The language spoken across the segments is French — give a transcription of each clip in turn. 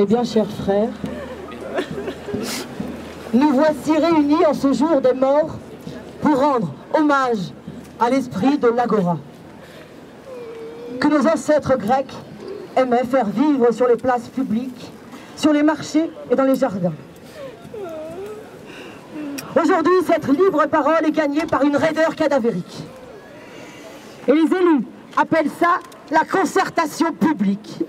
Mes bien chers frères, nous voici réunis en ce jour des morts pour rendre hommage à l'esprit de l'agora, que nos ancêtres grecs aimaient faire vivre sur les places publiques, sur les marchés et dans les jardins. Aujourd'hui, cette libre parole est gagnée par une raideur cadavérique. Et les élus appellent ça la concertation publique.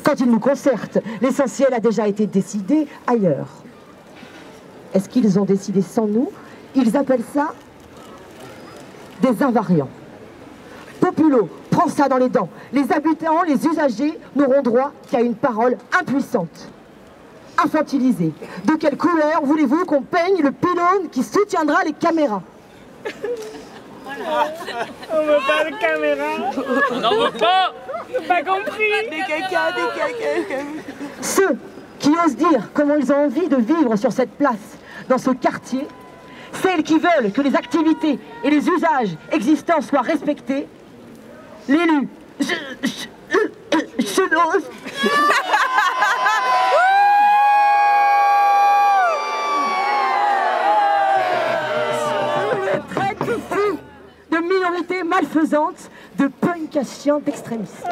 Quand ils nous concertent, l'essentiel a déjà été décidé ailleurs. Est-ce qu'ils ont décidé sans nous? Ils appellent ça des invariants. Populo prend ça dans les dents. Les habitants, les usagers n'auront droit qu'à une parole impuissante, infantilisée. De quelle couleur voulez-vous qu'on peigne le pylône qui soutiendra les caméras? On veut pas de caméra. On n'en veut pas. Pas compris. Des caca, des caca. Ceux qui osent dire comment ils ont envie de vivre sur cette place, dans ce quartier, celles qui veulent que les activités et les usages existants soient respectés, l'élu, je n'ose. Le traite de fou, de minorité malfaisante, de punk à chien d'extrémistes.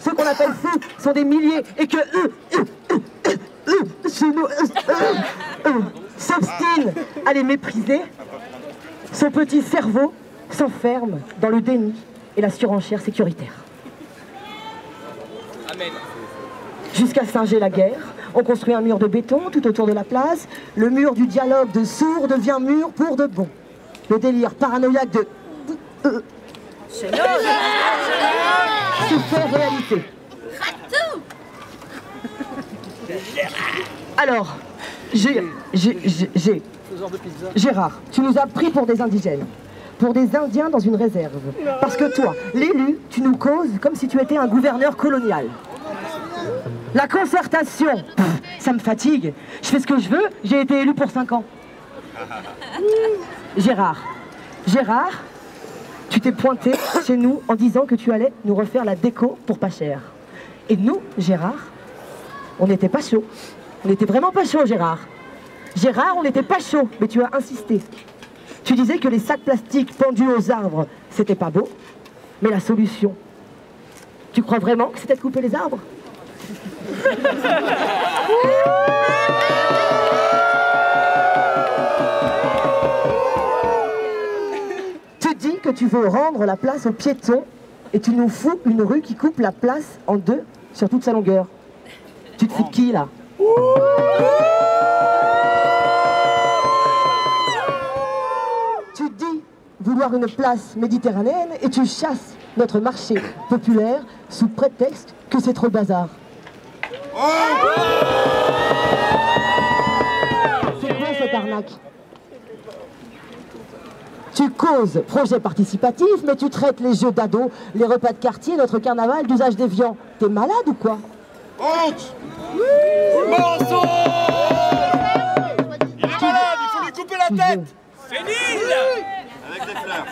Ceux qu'on appelle fous sont des milliers et que s'obstinent à les mépriser, son petit cerveau s'enferme dans le déni et la surenchère sécuritaire. Amen. Jusqu'à Saint-Gé-la-Guerre, on construit un mur de béton tout autour de la place. Le mur du dialogue de sourds devient mur pour de bon. Le délire paranoïaque de se fait réalité. Alors, Gérard, tu nous as pris pour des indigènes, pour des Indiens dans une réserve. Parce que toi, l'élu, tu nous causes comme si tu étais un gouverneur colonial. La concertation, ça me fatigue. Je fais ce que je veux, j'ai été élu pour 5 ans. Gérard, tu t'es pointé chez nous en disant que tu allais nous refaire la déco pour pas cher. Et nous, Gérard, on n'était pas chaud. On n'était vraiment pas chaud, Gérard. Gérard, on n'était pas chaud, mais tu as insisté. Tu disais que les sacs plastiques pendus aux arbres, c'était pas beau. Mais la solution, tu crois vraiment que c'était de couper les arbres? Tu dis que tu veux rendre la place aux piétons et tu nous fous une rue qui coupe la place en deux sur toute sa longueur. Tu te fous de qui là? Tu dis vouloir une place méditerranéenne et tu chasses notre marché populaire sous prétexte que c'est trop bazar. C'est quoi cette arnaque? Tu causes projet participatif, mais tu traites les jeux d'ados, les repas de quartier, notre carnaval d'usage déviant. T'es malade ou quoi? Honte! Mensonge! Il est malade, il faut lui couper la tête! C'est nul! Avec des fleurs.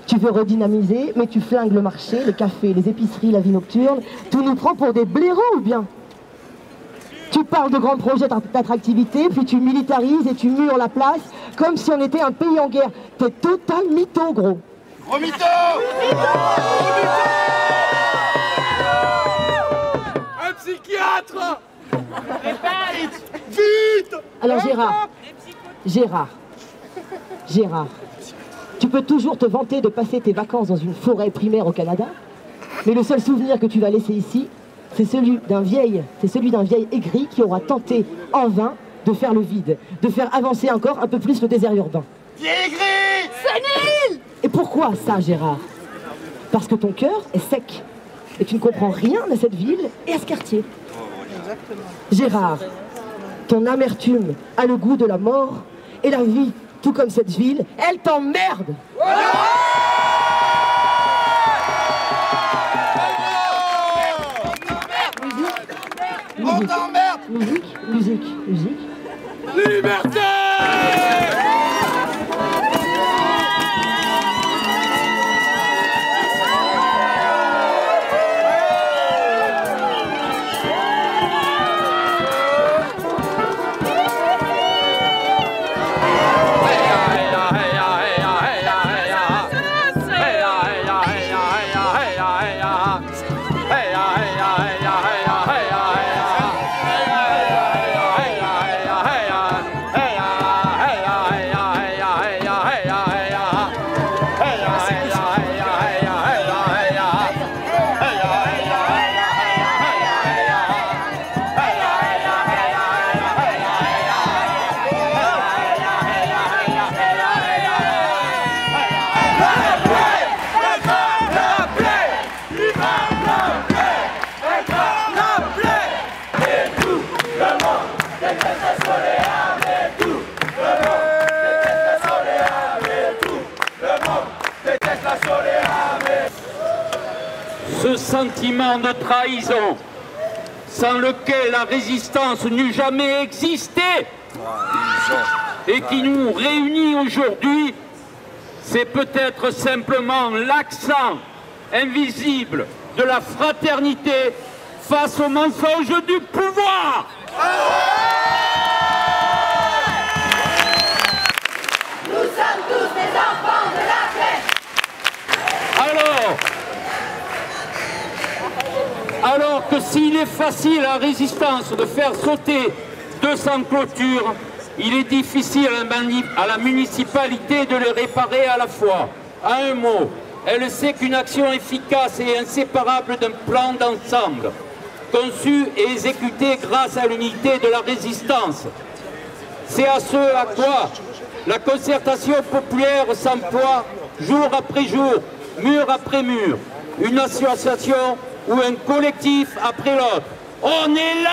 Tu veux redynamiser, mais tu flingues le marché, le café, les épiceries, la vie nocturne. Tout nous prend pour des blaireaux ou bien? Tu parles de grands projets d'attractivité, puis tu militarises et tu mures la place comme si on était un pays en guerre. T'es total mytho, gros. Gros mytho! Un psychiatre! Vite! Alors Gérard, tu peux toujours te vanter de passer tes vacances dans une forêt primaire au Canada, mais le seul souvenir que tu vas laisser ici, c'est celui d'un vieil aigri qui aura tenté en vain de faire le vide, de faire avancer encore un peu plus le désert urbain. Vieil aigri! Sénile! Et pourquoi ça, Gérard? Parce que ton cœur est sec et tu ne comprends rien à cette ville et à ce quartier. Gérard, ton amertume a le goût de la mort et la vie, tout comme cette ville, elle t'emmerde. On t'emmerde. Musique, musique, musique. Liberté. Ce sentiment de trahison, sans lequel la résistance n'eût jamais existé, et qui nous réunit aujourd'hui, c'est peut-être simplement l'accent invisible de la fraternité face au mensonge du pouvoir. Nous sommes tous des enfants de la paix. Alors que s'il est facile à la résistance de faire sauter 200 clôtures, il est difficile à la municipalité de les réparer à la fois. À un mot, elle sait qu'une action efficace est inséparable d'un plan d'ensemble, conçu et exécuté grâce à l'unité de la résistance. C'est à ce à quoi la concertation populaire s'emploie jour après jour, mur après mur, une association ou un collectif après l'autre. On est là!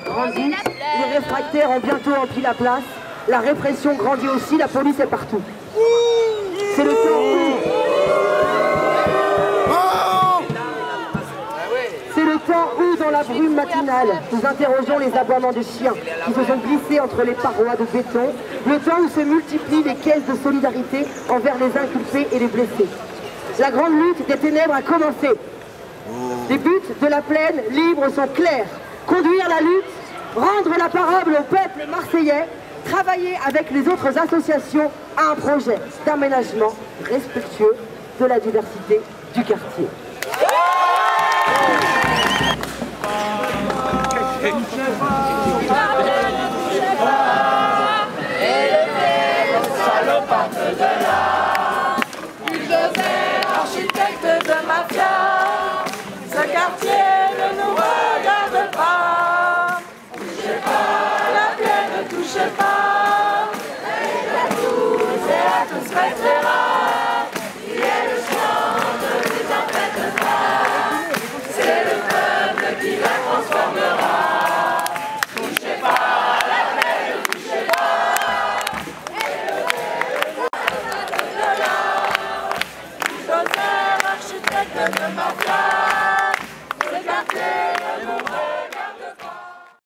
Grandit, les réfractaires ont bientôt rempli la place, la répression grandit aussi, la police est partout. C'est le temps où... C'est le temps où, dans la brume matinale, nous interrogeons les aboiements de chiens qui se sont glissés entre les parois de béton, le temps où se multiplient les caisses de solidarité envers les inculpés et les blessés. La grande lutte des ténèbres a commencé. Les buts de la plaine libre sont clairs. Conduire la lutte, rendre la parole au peuple marseillais, travailler avec les autres associations à un projet d'aménagement respectueux de la diversité du quartier. Architecte de mafia, ce quartier ne nous regarde pas. Touchez pas, la pierre ne touchez pas. Et à tous restera. Il est le chant, ne vous en faites pas. C'est le peuple qui la transformera. Touchez pas, la pierre ne touchez pas. Architecte de mafia.